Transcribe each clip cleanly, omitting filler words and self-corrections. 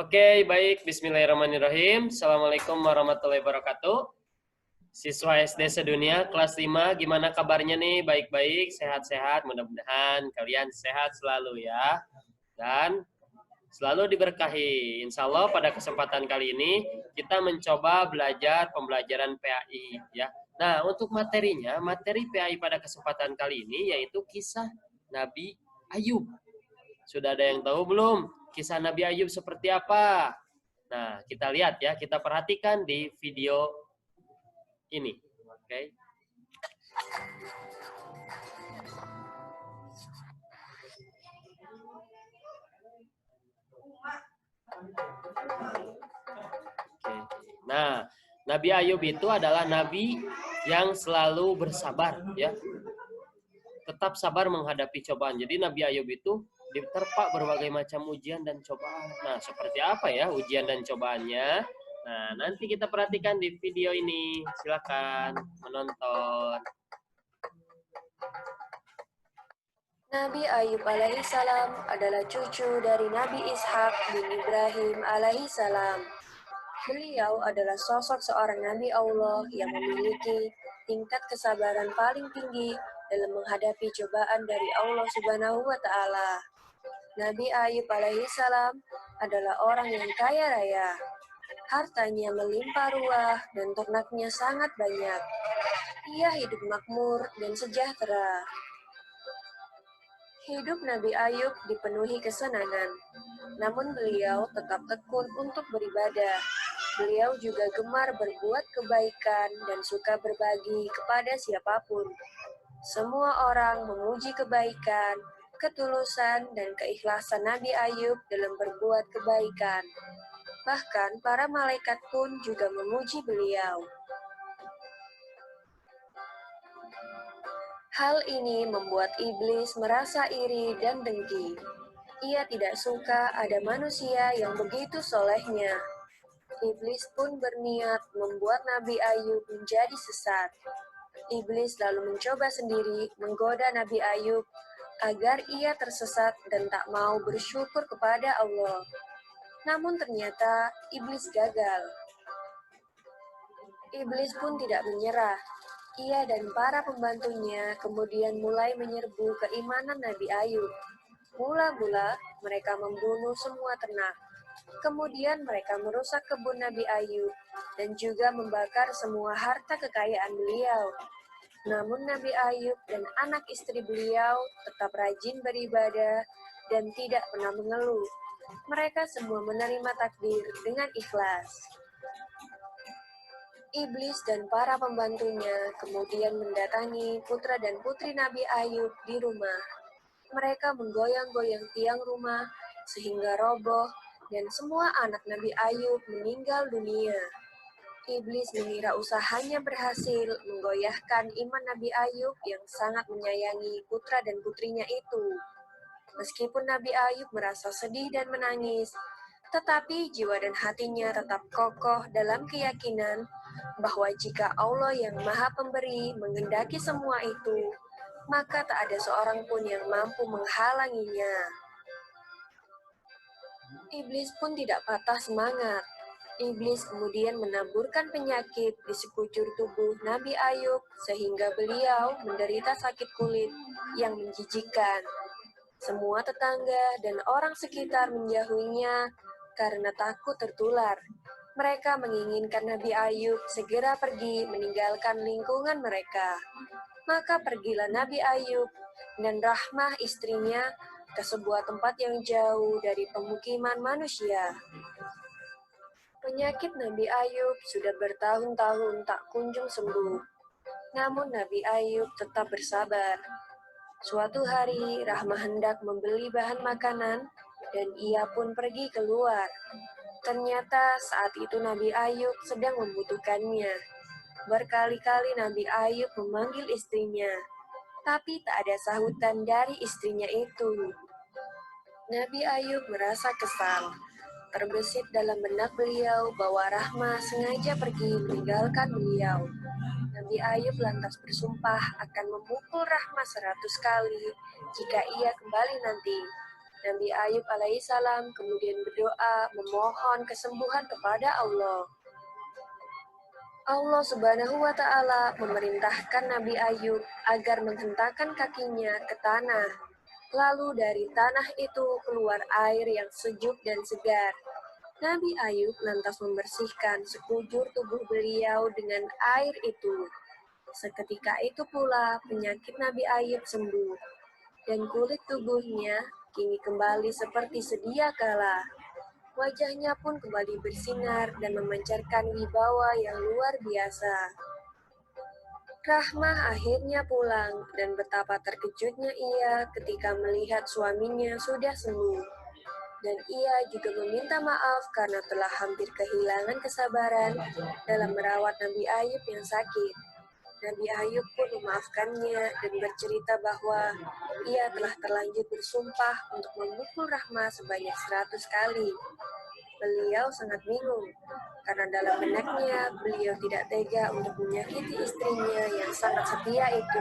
Oke, baik. Bismillahirrahmanirrahim. Assalamualaikum warahmatullahi wabarakatuh. Siswa SD sedunia kelas 5, gimana kabarnya nih? Baik-baik, sehat-sehat. Mudah-mudahan kalian sehat selalu ya. Dan selalu diberkahi. Insya Allah pada kesempatan kali ini kita mencoba belajar pembelajaran PAI ya. Nah, untuk materinya, materi PAI pada kesempatan kali ini yaitu kisah Nabi Ayub. Sudah ada yang tahu belum kisah Nabi Ayub seperti apa? Nah, kita lihat ya, kita perhatikan di video ini. Oke. Nah, Nabi Ayub itu adalah nabi yang selalu bersabar ya. Tetap sabar menghadapi cobaan. Jadi Nabi Ayub itu diterpa berbagai macam ujian dan cobaan. Nah, seperti apa ya ujian dan cobaannya? Nah, nanti kita perhatikan di video ini. Silakan menonton. Nabi Ayub alaihissalam adalah cucu dari Nabi Ishak bin Ibrahim alaihissalam. Beliau adalah sosok seorang Nabi Allah yang memiliki tingkat kesabaran paling tinggi dalam menghadapi cobaan dari Allah Subhanahu wa Ta'ala. Nabi Ayub alaihissalam adalah orang yang kaya raya. Hartanya melimpah ruah dan ternaknya sangat banyak. Ia hidup makmur dan sejahtera. Hidup Nabi Ayub dipenuhi kesenangan, namun beliau tetap tekun untuk beribadah. Beliau juga gemar berbuat kebaikan dan suka berbagi kepada siapapun. Semua orang memuji kebaikan, ketulusan, dan keikhlasan Nabi Ayub dalam berbuat kebaikan. Bahkan para malaikat pun juga memuji beliau. Hal ini membuat iblis merasa iri dan dengki. Ia tidak suka ada manusia yang begitu solehnya. Iblis pun berniat membuat Nabi Ayub menjadi sesat. Iblis lalu mencoba sendiri menggoda Nabi Ayub agar ia tersesat dan tak mau bersyukur kepada Allah. Namun ternyata iblis gagal. Iblis pun tidak menyerah. Ia dan para pembantunya kemudian mulai menyerbu keimanan Nabi Ayub. Mula-mula mereka membunuh semua ternak. Kemudian mereka merusak kebun Nabi Ayub dan juga membakar semua harta kekayaan beliau. Namun Nabi Ayub dan anak istri beliau tetap rajin beribadah dan tidak pernah mengeluh. Mereka semua menerima takdir dengan ikhlas. Iblis dan para pembantunya kemudian mendatangi putra dan putri Nabi Ayub di rumah. Mereka menggoyang-goyang tiang rumah sehingga roboh dan semua anak Nabi Ayub meninggal dunia. Iblis mengira usahanya berhasil menggoyahkan iman Nabi Ayub yang sangat menyayangi putra dan putrinya itu. Meskipun Nabi Ayub merasa sedih dan menangis, tetapi jiwa dan hatinya tetap kokoh dalam keyakinan bahwa jika Allah yang Maha Pemberi menghendaki semua itu, maka tak ada seorang pun yang mampu menghalanginya. Iblis pun tidak patah semangat. Iblis kemudian menaburkan penyakit di sekujur tubuh Nabi Ayub sehingga beliau menderita sakit kulit yang menjijikkan. Semua tetangga dan orang sekitar menjauhinya karena takut tertular. Mereka menginginkan Nabi Ayub segera pergi meninggalkan lingkungan mereka. Maka pergilah Nabi Ayub dan Rahmah istrinya ke sebuah tempat yang jauh dari pemukiman manusia. Penyakit Nabi Ayub sudah bertahun-tahun tak kunjung sembuh. Namun Nabi Ayub tetap bersabar. Suatu hari Rahmah hendak membeli bahan makanan dan ia pun pergi keluar. Ternyata saat itu Nabi Ayub sedang membutuhkannya. Berkali-kali Nabi Ayub memanggil istrinya, tapi tak ada sahutan dari istrinya itu. Nabi Ayub merasa kesal. Terbesit dalam benak beliau bahwa Rahmah sengaja pergi meninggalkan beliau. Nabi Ayub lantas bersumpah akan memukul Rahmah 100 kali jika ia kembali nanti. Nabi Ayub alaihissalam kemudian berdoa memohon kesembuhan kepada Allah. Allah Subhanahu wa Ta'ala memerintahkan Nabi Ayub agar menghentakkan kakinya ke tanah. Lalu dari tanah itu keluar air yang sejuk dan segar. Nabi Ayub lantas membersihkan sekujur tubuh beliau dengan air itu. Seketika itu pula penyakit Nabi Ayub sembuh, dan kulit tubuhnya kini kembali seperti sedia kala. Wajahnya pun kembali bersinar dan memancarkan wibawa yang luar biasa. Rahmah akhirnya pulang, dan betapa terkejutnya ia ketika melihat suaminya sudah sembuh. Dan ia juga meminta maaf karena telah hampir kehilangan kesabaran dalam merawat Nabi Ayub yang sakit. Nabi Ayub pun memaafkannya dan bercerita bahwa ia telah terlanjur bersumpah untuk memukul Rahmah sebanyak 100 kali. Beliau sangat bingung, karena dalam benaknya beliau tidak tega untuk menyakiti istrinya yang sangat setia itu.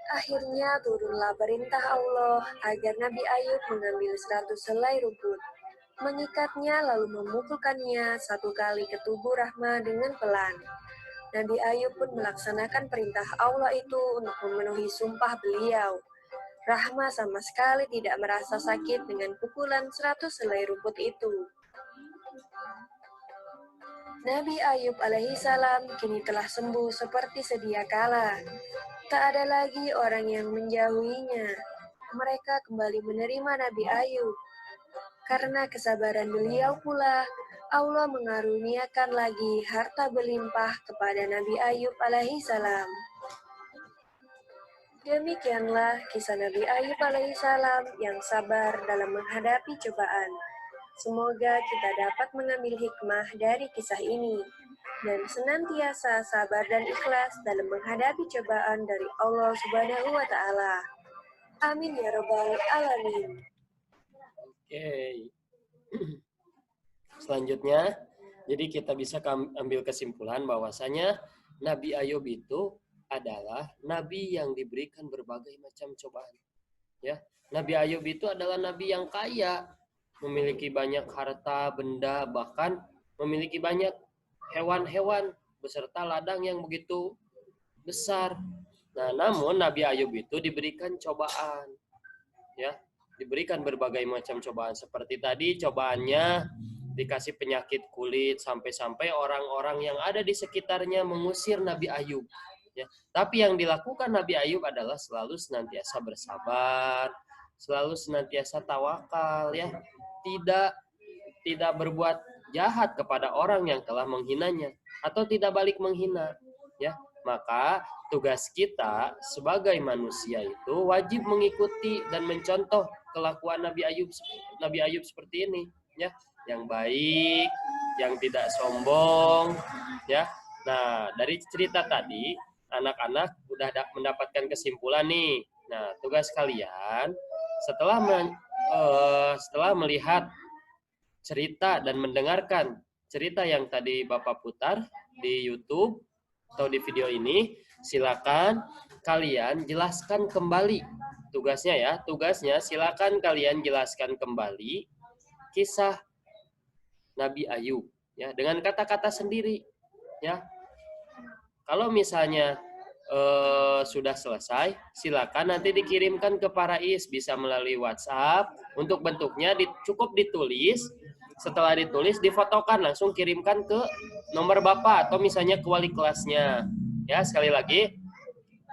Akhirnya turunlah perintah Allah agar Nabi Ayub mengambil 100 helai rumput, mengikatnya lalu memukulkannya 1 kali ke tubuh Rahmah dengan pelan. Nabi Ayub pun melaksanakan perintah Allah itu untuk memenuhi sumpah beliau. Rahmah sama sekali tidak merasa sakit dengan pukulan 100 helai rumput itu. Nabi Ayub alaihissalam kini telah sembuh seperti sedia kala. Tak ada lagi orang yang menjauhinya. Mereka kembali menerima Nabi Ayub. Karena kesabaran beliau pula, Allah mengaruniakan lagi harta berlimpah kepada Nabi Ayub alaihissalam. Demikianlah kisah Nabi Ayub alaihissalam yang sabar dalam menghadapi cobaan. Semoga kita dapat mengambil hikmah dari kisah ini dan senantiasa sabar dan ikhlas dalam menghadapi cobaan dari Allah Subhanahu wa Ta'ala. Amin ya Rabbal Alamin. Oke. Selanjutnya, jadi kita bisa ambil kesimpulan bahwasanya Nabi Ayub itu adalah nabi yang diberikan berbagai macam cobaan. Ya, Nabi Ayub itu adalah nabi yang kaya, memiliki banyak harta benda, bahkan memiliki banyak hewan-hewan beserta ladang yang begitu besar. Nah, namun Nabi Ayub itu diberikan cobaan, ya, diberikan berbagai macam cobaan. Seperti tadi cobaannya dikasih penyakit kulit sampai-sampai orang-orang yang ada di sekitarnya mengusir Nabi Ayub. Ya, tapi yang dilakukan Nabi Ayub adalah selalu senantiasa bersabar, selalu senantiasa tawakal, ya, tidak berbuat jahat kepada orang yang telah menghinanya atau tidak balik menghina, ya. Maka tugas kita sebagai manusia itu wajib mengikuti dan mencontoh kelakuan Nabi Ayub seperti ini, ya, yang baik, yang tidak sombong, ya. Nah, dari cerita tadi anak-anak udah mendapatkan kesimpulan nih. Nah, tugas kalian setelah melihat cerita dan mendengarkan cerita yang tadi Bapak putar di YouTube atau di video ini, silakan kalian jelaskan kembali tugasnya silakan kalian jelaskan kembali kisah Nabi Ayub, ya, dengan kata-kata sendiri, ya. Kalau misalnya sudah selesai, silakan nanti dikirimkan ke Parais, bisa melalui WhatsApp. Untuk bentuknya cukup ditulis, setelah ditulis difotokan, langsung kirimkan ke nomor Bapak atau misalnya ke wali kelasnya. Ya, sekali lagi,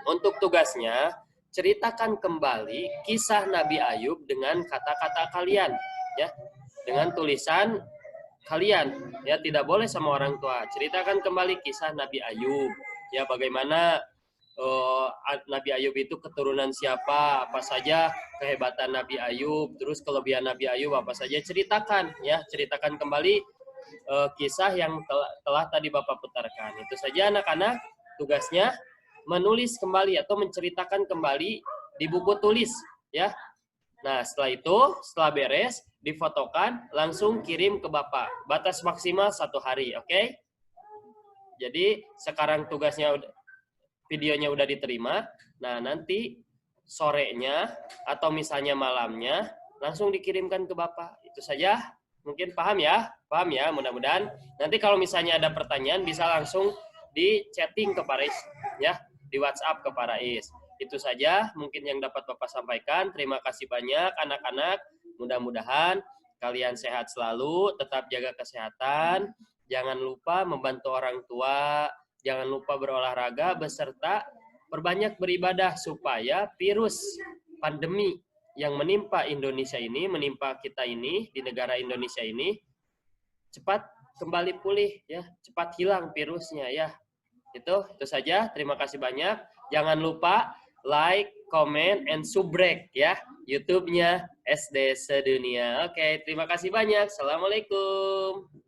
untuk tugasnya ceritakan kembali kisah Nabi Ayub dengan kata-kata kalian, ya, dengan tulisan kalian, ya, tidak boleh sama orang tua. Ceritakan kembali kisah Nabi Ayub, ya, bagaimana Nabi Ayub itu keturunan siapa, apa saja kehebatan Nabi Ayub, terus kelebihan Nabi Ayub apa saja, ceritakan, ya, ceritakan kembali kisah yang telah tadi Bapak putarkan. Itu saja anak-anak, tugasnya menulis kembali atau menceritakan kembali di buku tulis, ya. Nah, setelah beres, difotokan, langsung kirim ke Bapak. Batas maksimal 1 hari, oke? Jadi, sekarang videonya udah diterima. Nah, nanti sorenya atau misalnya malamnya langsung dikirimkan ke Bapak. Itu saja. Mungkin paham ya? Paham ya? Mudah-mudahan nanti kalau misalnya ada pertanyaan bisa langsung di chatting ke Paris ya, di WhatsApp ke Paris. Itu saja mungkin yang dapat Bapak sampaikan. Terima kasih banyak anak-anak. Mudah-mudahan kalian sehat selalu, tetap jaga kesehatan. Jangan lupa membantu orang tua, jangan lupa berolahraga beserta perbanyak beribadah supaya virus pandemi yang menimpa Indonesia ini, menimpa kita ini di negara Indonesia ini cepat kembali pulih ya, cepat hilang virusnya ya. Itu saja. Terima kasih banyak. Jangan lupa like, comment, and subrek ya YouTube-nya SD Sedunia. Oke, terima kasih banyak. Assalamualaikum.